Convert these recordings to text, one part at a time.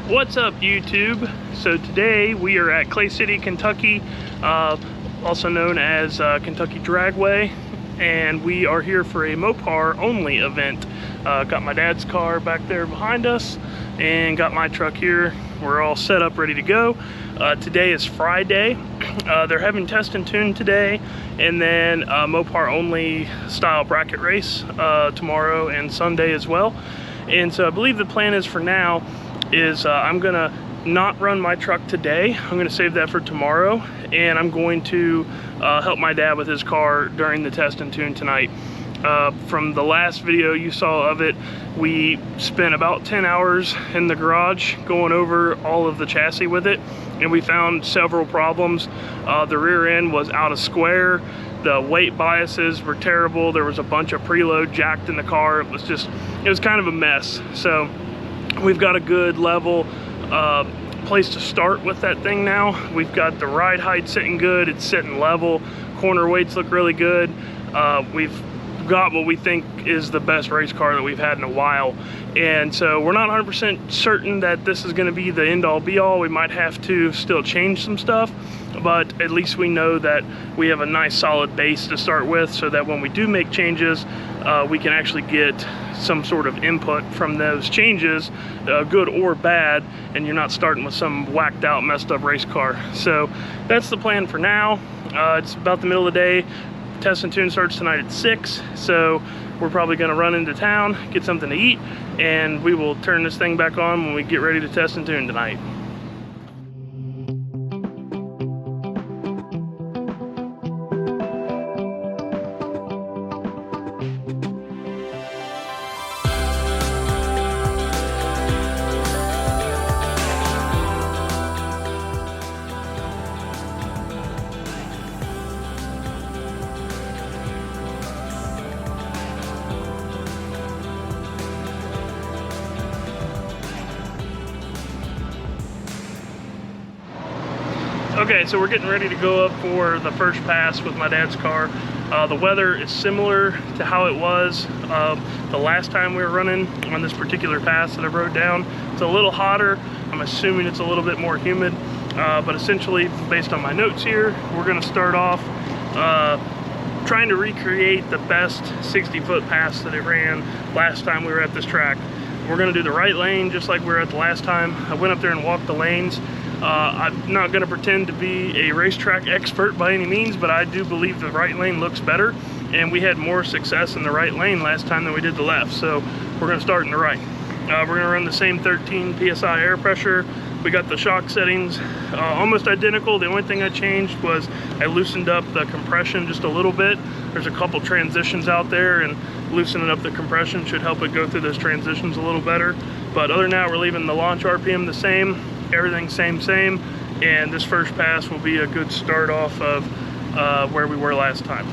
What's up, YouTube? So today we are at Clay City, Kentucky, also known as Kentucky Dragway, and we are here for a Mopar only event. Got my dad's car back there behind us and got my truck here. We're all set up, ready to go. Today is Friday. They're having test and tune today, and then Mopar only style bracket race tomorrow and Sunday as well. And so I believe the plan is for now is I'm gonna not run my truck today. I'm gonna save that for tomorrow, and I'm going to help my dad with his car during the test and tune tonight. From the last video you saw of it, we spent about 10 hours in the garage going over all of the chassis with it, and we found several problems. The rear end was out of square, the weight biases were terrible, there was a bunch of preload jacked in the car. It was kind of a mess. So we've got a good level place to start with that thing now. We've got the ride height sitting good, it's sitting level, corner weights look really good. We've got what we think is the best race car that we've had in a while, and so we're not 100% certain that this is going to be the end-all be-all. We might have to still change some stuff, but at least we know that we have a nice solid base to start with, so that when we do make changes, we can actually get some sort of input from those changes, good or bad, and you're not starting with some whacked out, messed up race car. So that's the plan for now. It's about the middle of the day. Test and tune starts tonight at 6, so we're probably going to run into town, get something to eat, and we will turn this thing back on when we get ready to test and tune tonight. Okay, so we're getting ready to go up for the first pass with my dad's car. The weather is similar to how it was the last time we were running on this particular pass that I wrote down. It's a little hotter. I'm assuming it's a little bit more humid, but essentially, based on my notes here, we're gonna start off trying to recreate the best 60-foot pass that it ran last time we were at this track. We're gonna do the right lane just like we were at the last time. I went up there and walked the lanes. I'm not going to pretend to be a racetrack expert by any means, but I do believe the right lane looks better, and we had more success in the right lane last time than we did the left, so we're going to start in the right. We're going to run the same 13 psi air pressure. We got the shock settings almost identical. The only thing I changed was I loosened up the compression just a little bit. There's a couple transitions out there, and loosening up the compression should help it go through those transitions a little better. But other than that, we're leaving the launch RPM the same. Everything same, and this first pass will be a good start off of where we were last time.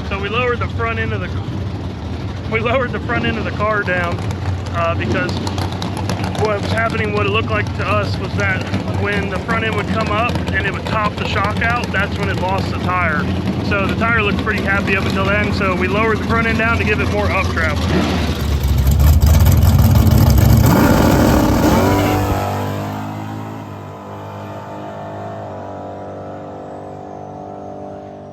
So we lowered the front end of the car down because what was happening, what it looked like to us was that when the front end would come up and it would top the shock out, that's when it lost the tire. So the tire looked pretty happy up until then, so we lowered the front end down to give it more up travel.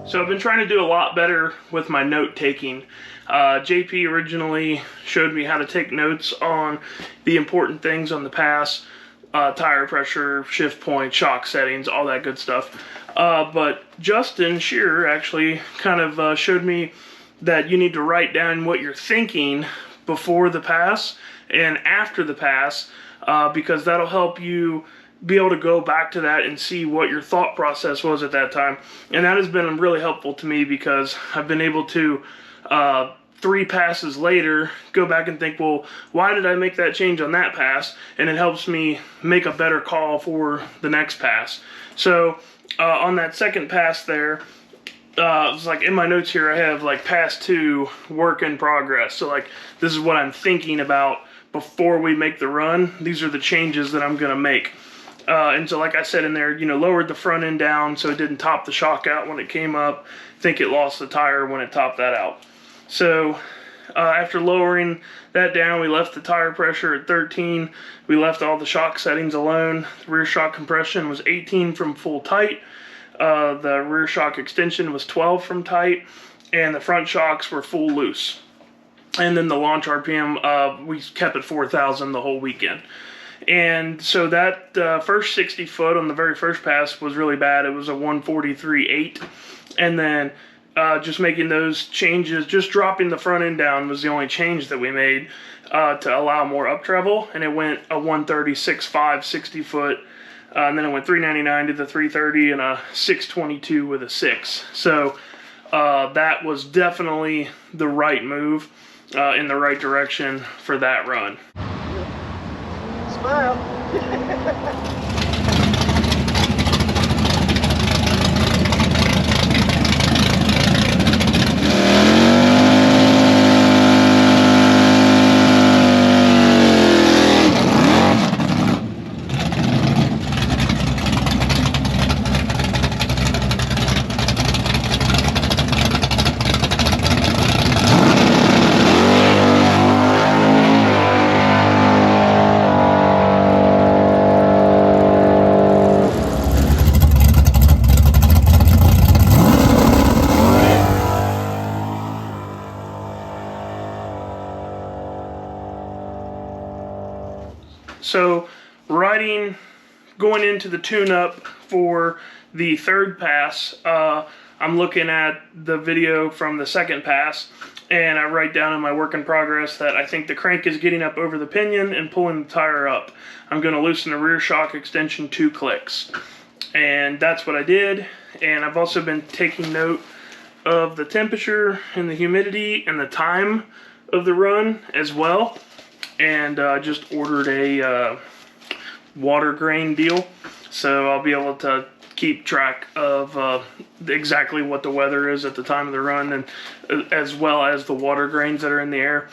So I've been trying to do a lot better with my note taking. JP originally showed me how to take notes on the important things on the pass, tire pressure, shift point, shock settings, all that good stuff. But Justin Shearer actually kind of showed me that you need to write down what you're thinking before the pass and after the pass, because that'll help you be able to go back to that and see what your thought process was at that time. And that has been really helpful to me, because I've been able to 3 passes later go back and think, well, why did I make that change on that pass? And it helps me make a better call for the next pass. So on that second pass there, it's like in my notes here I have like pass 2, work in progress. So like this is what I'm thinking about before we make the run. These are the changes that I'm gonna make. And so like I said in there, lowered the front end down so it didn't top the shock out when it came up. I think it lost the tire when it topped that out. So after lowering that down, we left the tire pressure at 13. We left all the shock settings alone. The rear shock compression was 18 from full tight. The rear shock extension was 12 from tight. And the front shocks were full loose. And then the launch RPM, we kept at 4,000 the whole weekend. And so that first 60 foot on the very first pass was really bad. It was a 143.8. And then just making those changes, just dropping the front end down was the only change that we made to allow more up travel. And it went a 136.5 60 foot. And then it went 399 to the 330 and a 622 with a 6. So that was definitely the right move in the right direction for that run. Smile. So going into the tune-up for the third pass, I'm looking at the video from the second pass, and I write down in my work in progress that I think the crank is getting up over the pinion and pulling the tire up. I'm going to loosen the rear shock extension 2 clicks. And that's what I did. And I've also been taking note of the temperature and the humidity and the time of the run as well. And just ordered a water grain deal, so I'll be able to keep track of exactly what the weather is at the time of the run, and as well as the water grains that are in the air.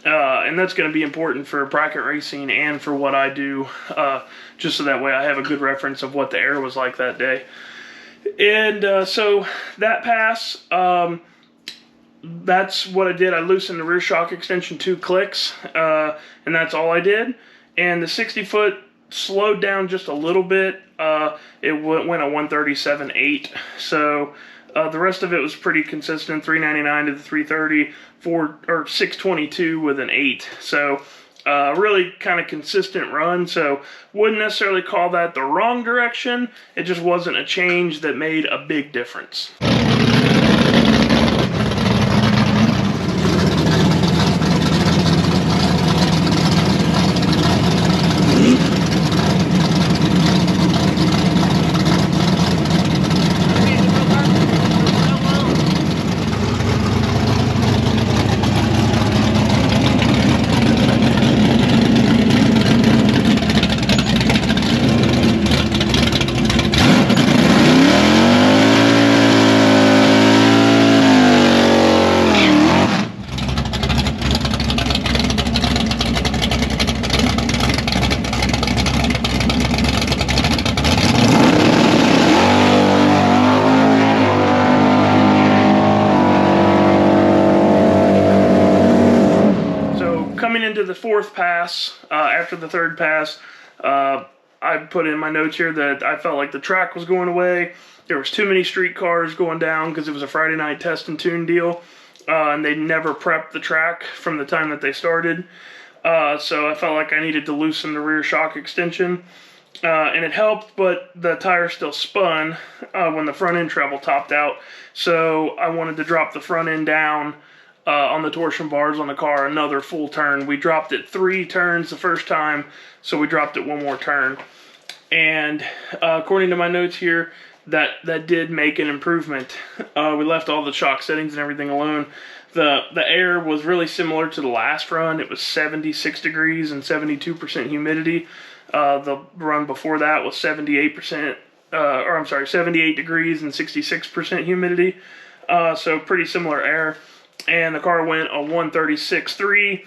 And that's going to be important for bracket racing and for what I do, just so that way I have a good reference of what the air was like that day. And so that pass, that's what I did. I loosened the rear shock extension 2 clicks, and that's all I did. And the 60 foot slowed down just a little bit. It went a 137.8. So the rest of it was pretty consistent. 399 to the 330, 622 with an 8. So really kind of consistent run. So wouldn't necessarily call that the wrong direction. It just wasn't a change that made a big difference. Into the fourth pass, after the third pass, I put in my notes here that I felt like the track was going away. There was too many street cars going down because it was a Friday night test and tune deal, and they never prepped the track from the time that they started. So I felt like I needed to loosen the rear shock extension, and it helped, but the tire still spun when the front end treble topped out. So I wanted to drop the front end down on the torsion bars on the car, another full turn. We dropped it 3 turns the first time, so we dropped it 1 more turn. And according to my notes here, that did make an improvement. We left all the shock settings and everything alone. The air was really similar to the last run. It was 76 degrees and 72% humidity. The run before that was 78%, 78 degrees and 66% humidity. So pretty similar air. And the car went a 136.3,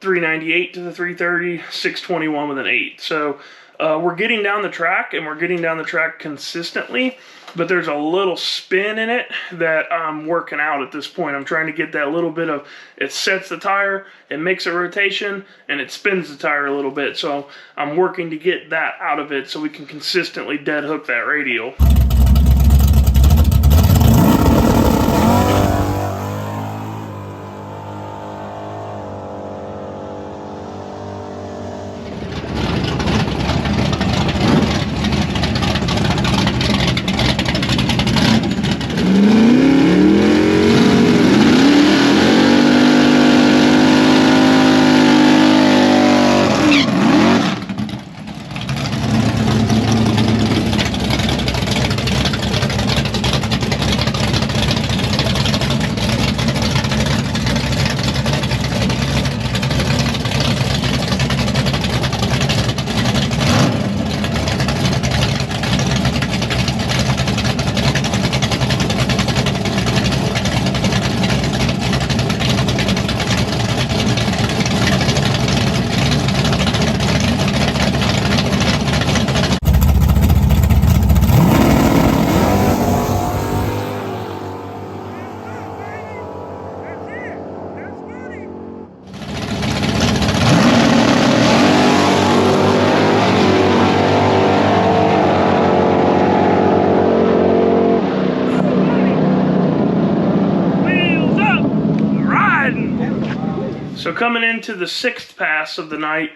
398 to the 330, 621 with an 8. So we're getting down the track, and we're getting down the track consistently, but there's a little spin in it that I'm working out at this point. I'm trying to get that little bit of, it sets the tire, it makes a rotation, and it spins the tire a little bit. So I'm working to get that out of it so we can consistently dead hook that radial. So coming into the 6th pass of the night,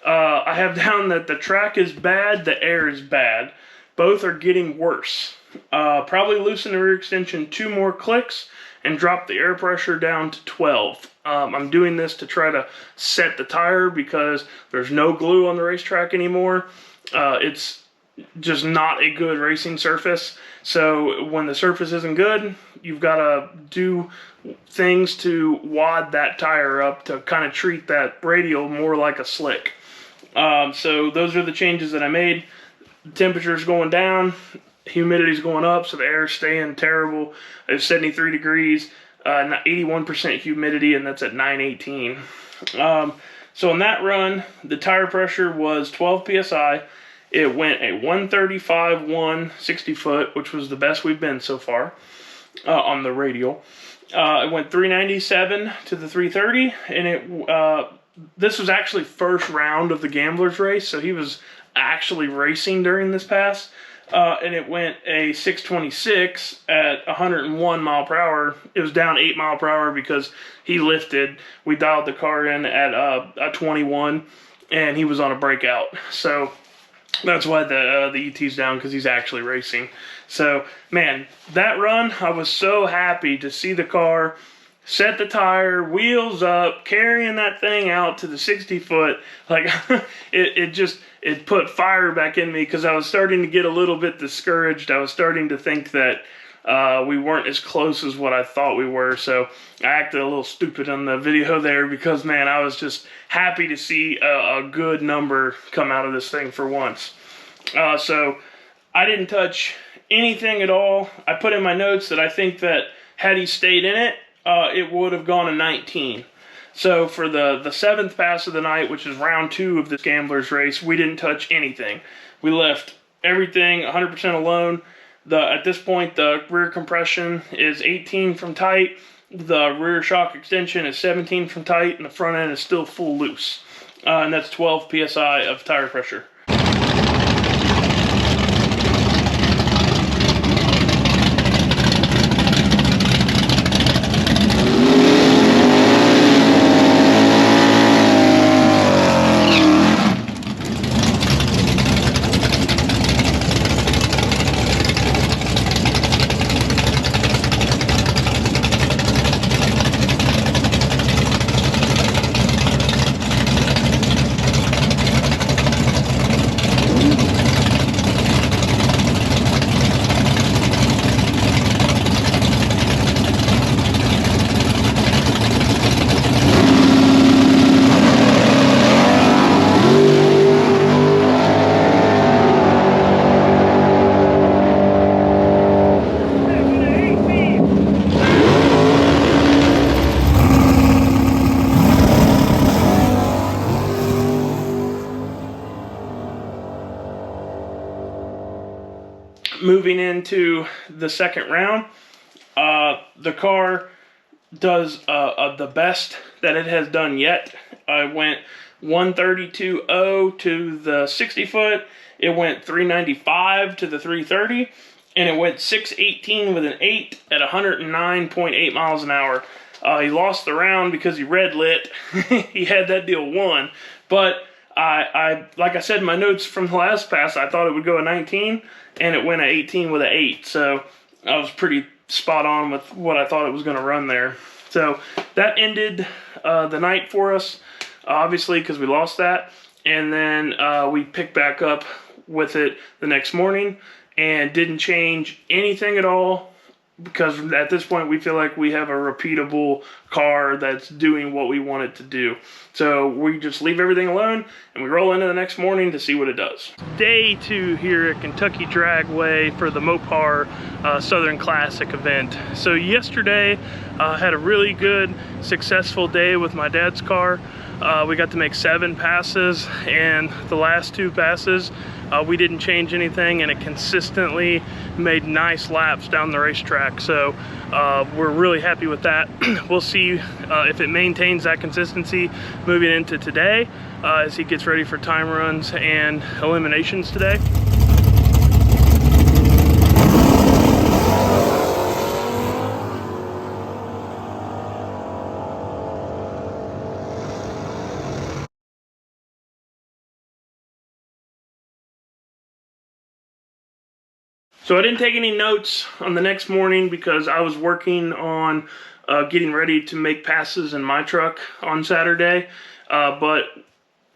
I have down that the track is bad, the air is bad. Both are getting worse. Probably loosen the rear extension 2 more clicks and drop the air pressure down to 12. I'm doing this to try to set the tire because there's no glue on the racetrack anymore. It's just not a good racing surface. So when the surface isn't good, you've got to do things to wad that tire up to kind of treat that radial more like a slick. So those are the changes that I made. The temperature's going down, humidity's going up, so the air's staying terrible. It's 73 degrees, 81% humidity, and that's at 918. So on that run, the tire pressure was 12 psi. It went a 135-1 60 foot, which was the best we've been so far on the radial. It went 397 to the 330, and this was actually first round of the Gambler's race, so he was actually racing during this pass. And it went a 626 at 101 mile per hour. It was down 8 mile per hour because he lifted. We dialed the car in at a 21, and he was on a breakout. So that's why the ET's down, because he's actually racing. So, man, that run, I was so happy to see the car set the tire, wheels up, carrying that thing out to the 60 foot. Like, it put fire back in me, because I was starting to get a little bit discouraged. I was starting to think that we weren't as close as what I thought we were. So I acted a little stupid on the video there, because, man, I was just happy to see a good number come out of this thing for once. So I didn't touch anything at all. I put in my notes that I think that had he stayed in it, it would have gone a 19. So for the 7th pass of the night, which is round 2 of this Gambler's race, we didn't touch anything. We left everything 100% alone. At this point, the rear compression is 18 from tight, the rear shock extension is 17 from tight, and the front end is still full loose. And that's 12 psi of tire pressure. moving into the second round, the car does the best that it has done yet. I went 132.0 to the 60 foot. It went 395 to the 330, and it went 618 with an 8 at 109.8 miles an hour. He lost the round because he red lit. He had that deal won, but I like I said in my notes from the last pass, I thought it would go a 19, and it went a 18 with an 8. So I was pretty spot on with what I thought it was going to run there. So that ended the night for us, obviously, because we lost that. And then we picked back up with it the next morning and didn't change anything at all, because at this point we feel like we have a repeatable car that's doing what we want it to do. So we just leave everything alone and we roll into the next morning to see what it does. Day 2 here at Kentucky Dragway for the Mopar Southern Classic event. So yesterday had a really good, successful day with my dad's car. We got to make 7 passes, and the last 2 passes we didn't change anything, and it consistently made nice laps down the racetrack. So we're really happy with that. We'll see if it maintains that consistency moving into today as he gets ready for time runs and eliminations today. So I didn't take any notes on the next morning because I was working on getting ready to make passes in my truck on Saturday. But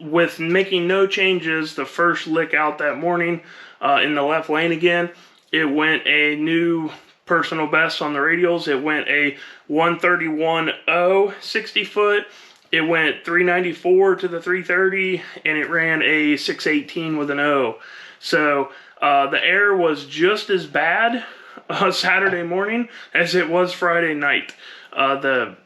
with making no changes, the first lick out that morning in the left lane again, it went a new personal best on the radials. It went a 131.0 60 foot. It went 394 to the 330, and it ran a 618 with an O. So the air was just as bad Saturday morning as it was Friday night. The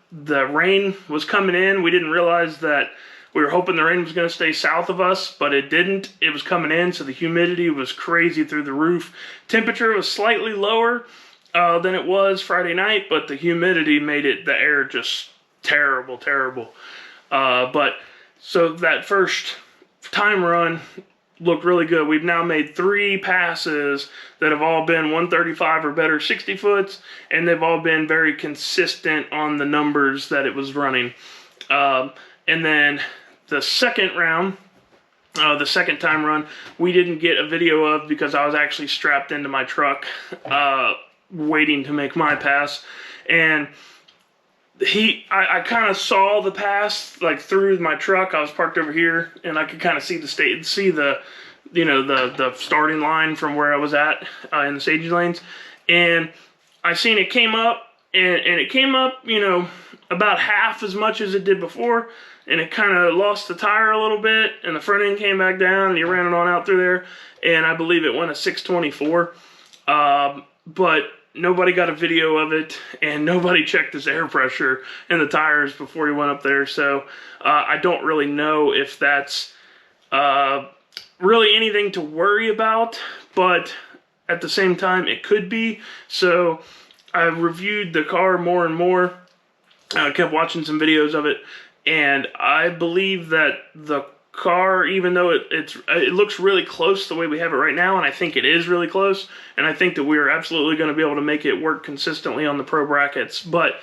rain was coming in. We didn't realize that. We were hoping the rain was going to stay south of us, but it didn't. It was coming in, so the humidity was crazy through the roof. Temperature was slightly lower than it was Friday night, but the humidity made it, the air just terrible, terrible. But so that first time run looked really good. We've now made 3 passes that have all been 135 or better 60 foots, and they've all been very consistent on the numbers that it was running. And then the second round, the second time run, we didn't get a video of because I was actually strapped into my truck waiting to make my pass. And I kind of saw the pass like through my truck. I was parked over here, and I could kind of see the the starting line from where I was at in the staging lanes. And I seen it came up, and it came up, about half as much as it did before, and it kind of lost the tire a little bit, and the front end came back down, and he ran it on out through there, and I believe it went a 624. But nobody got a video of it, and nobody checked his air pressure in the tires before he went up there. So I don't really know if that's really anything to worry about, but at the same time it could be. So I reviewed the car more and more. I kept watching some videos of it, and I believe that the car, even though it looks really close the way we have it right now, and I think it is really close, and I think that we're absolutely going to be able to make it work consistently on the pro brackets, but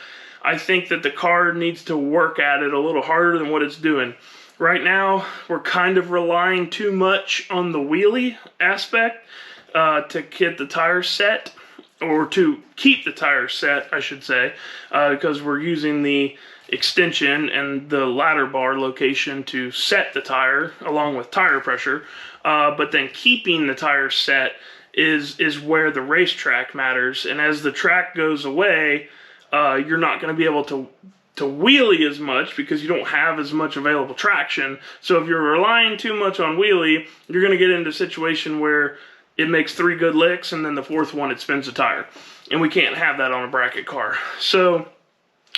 I think that the car needs to work at it a little harder than what it's doing. Right now, we're kind of relying too much on the wheelie aspect to get the tires set, or to keep the tires set, I should say, because we're using the extension and the ladder bar location to set the tire along with tire pressure, but then keeping the tires set is where the racetrack matters. And as the track goes away, you're not going to be able to wheelie as much because you don't have as much available traction. So if you're relying too much on wheelie, you're going to get into a situation where it makes 3 good licks, and then the 4th one it spins the tire, and we can't have that on a bracket car. So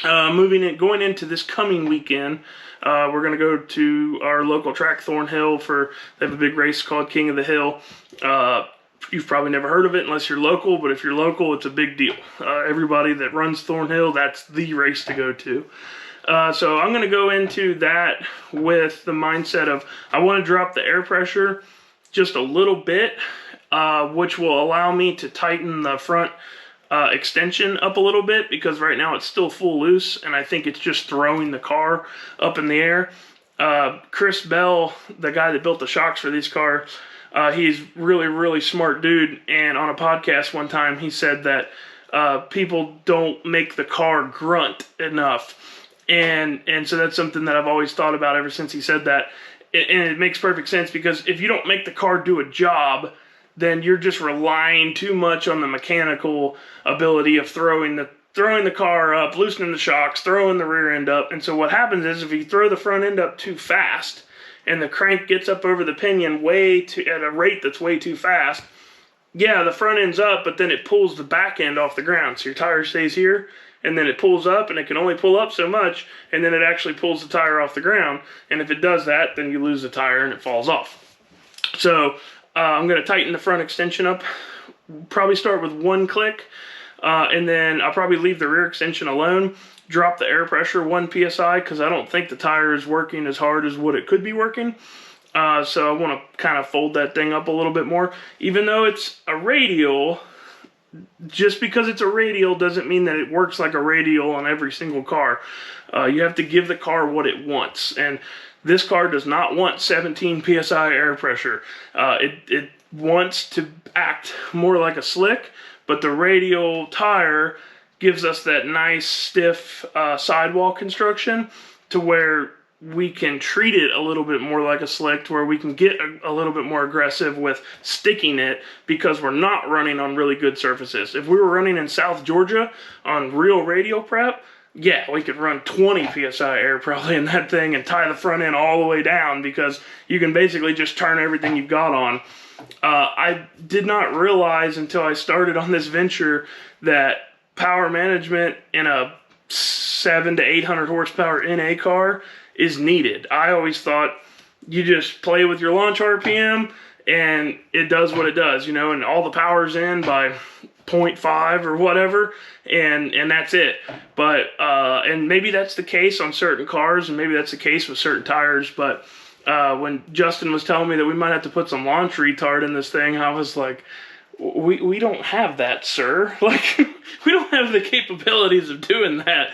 going into this coming weekend, we're going to go to our local track, Thornhill, they have a big race called King of the Hill. You've probably never heard of it unless you're local, but if you're local, it's a big deal. Everybody that runs Thornhill, that's the race to go to. So I'm going to go into that with the mindset of I want to drop the air pressure just a little bit, which will allow me to tighten the front extension up a little bit, because right now it's still full loose, and I think it's just throwing the car up in the air. Chris Bell, the guy that built the shocks for these cars, he's really smart dude, and on a podcast one time he said that people don't make the car grunt enough, and so that's something that I've always thought about ever since he said that, and it makes perfect sense, because if you don't make the car do a job, then you're just relying too much on the mechanical ability of throwing the car up, loosening the shocks, throwing the rear end up. And so what happens is if you throw the front end up too fast and the crank gets up over the pinion at a rate that's way too fast, yeah, the front end's up, but then it pulls the back end off the ground. So your tire stays here, and then it pulls up, and it can only pull up so much, and then it actually pulls the tire off the ground. And if it does that, then you lose the tire and it falls off. So I'm going to tighten the front extension up, probably start with one click, and then I'll probably leave the rear extension alone, drop the air pressure 1 psi, because I don't think the tire is working as hard as what it could be working. So I want to kind of fold that thing up a little bit more. Even though it's a radial, just because it's a radial doesn't mean that it works like a radial on every single car. You have to give the car what it wants, and this car does not want 17 psi air pressure. It wants to act more like a slick, but the radial tire gives us that nice stiff sidewall construction to where we can treat it a little bit more like a slick, to where we can get a little bit more aggressive with sticking it, because we're not running on really good surfaces. If we were running in South Georgia on real radial prep, yeah, we could run 20 psi air probably in that thing and tie the front end all the way down, because you can basically just turn everything you've got on. I did not realize until I started on this venture that power management in a 700 to 800 horsepower NA car is needed. I always thought you just play with your launch RPM and it does what it does, you know, and all the power's in by 0.5 or whatever, and that's it. But and maybe that's the case on certain cars, and maybe that's the case with certain tires, but when Justin was telling me that we might have to put some launch retard in this thing, I was like, we don't have that, sir. Like, we don't have the capabilities of doing that.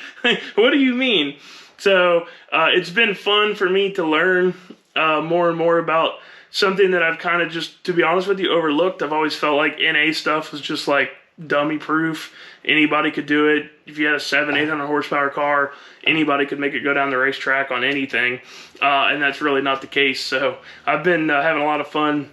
What do you mean? So it's been fun for me to learn more and more about something that I've kind of just, to be honest with you, overlooked. I've always felt like NA stuff was just like dummy proof. Anybody could do it. If you had a 700-800 horsepower car, anybody could make it go down the racetrack on anything, and that's really not the case. So I've been having a lot of fun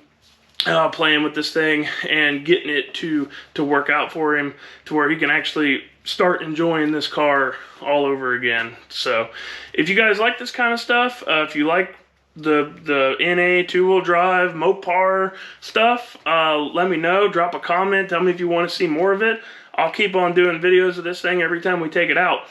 playing with this thing and getting it to work out for him, to where he can actually start enjoying this car all over again. So if you guys like this kind of stuff, if you like the NA two-wheel drive Mopar stuff, let me know. Drop a comment. Tell me if you want to see more of it. I'll keep on doing videos of this thing every time we take it out.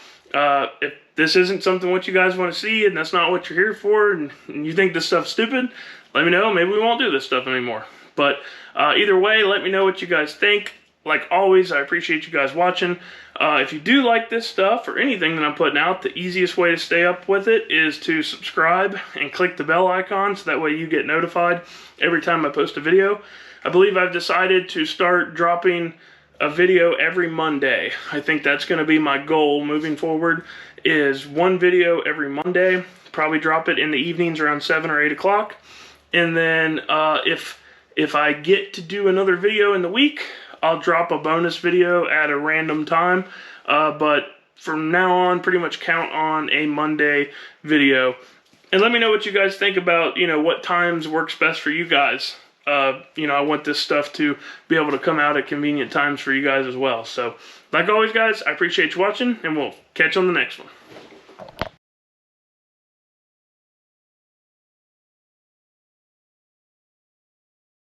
If this isn't something what you guys want to see, and that's not what you're here for, and you think this stuff's stupid, let me know. Maybe we won't do this stuff anymore. But either way, let me know what you guys think. Like always, I appreciate you guys watching. If you do like this stuff or anything that I'm putting out, the easiest way to stay up with it is to subscribe and click the bell icon, so that way you get notified every time I post a video. I believe I've decided to start dropping a video every Monday. I think that's going to be my goal moving forward, is one video every Monday. Probably drop it in the evenings around 7 or 8 o'clock. And then if I get to do another video in the week, I'll drop a bonus video at a random time. But from now on, pretty much count on a Monday video. And let me know what you guys think about, you know, what times works best for you guys. You know, I want this stuff to be able to come out at convenient times for you guys as well. So, like always, guys, I appreciate you watching, and we'll catch you on the next one.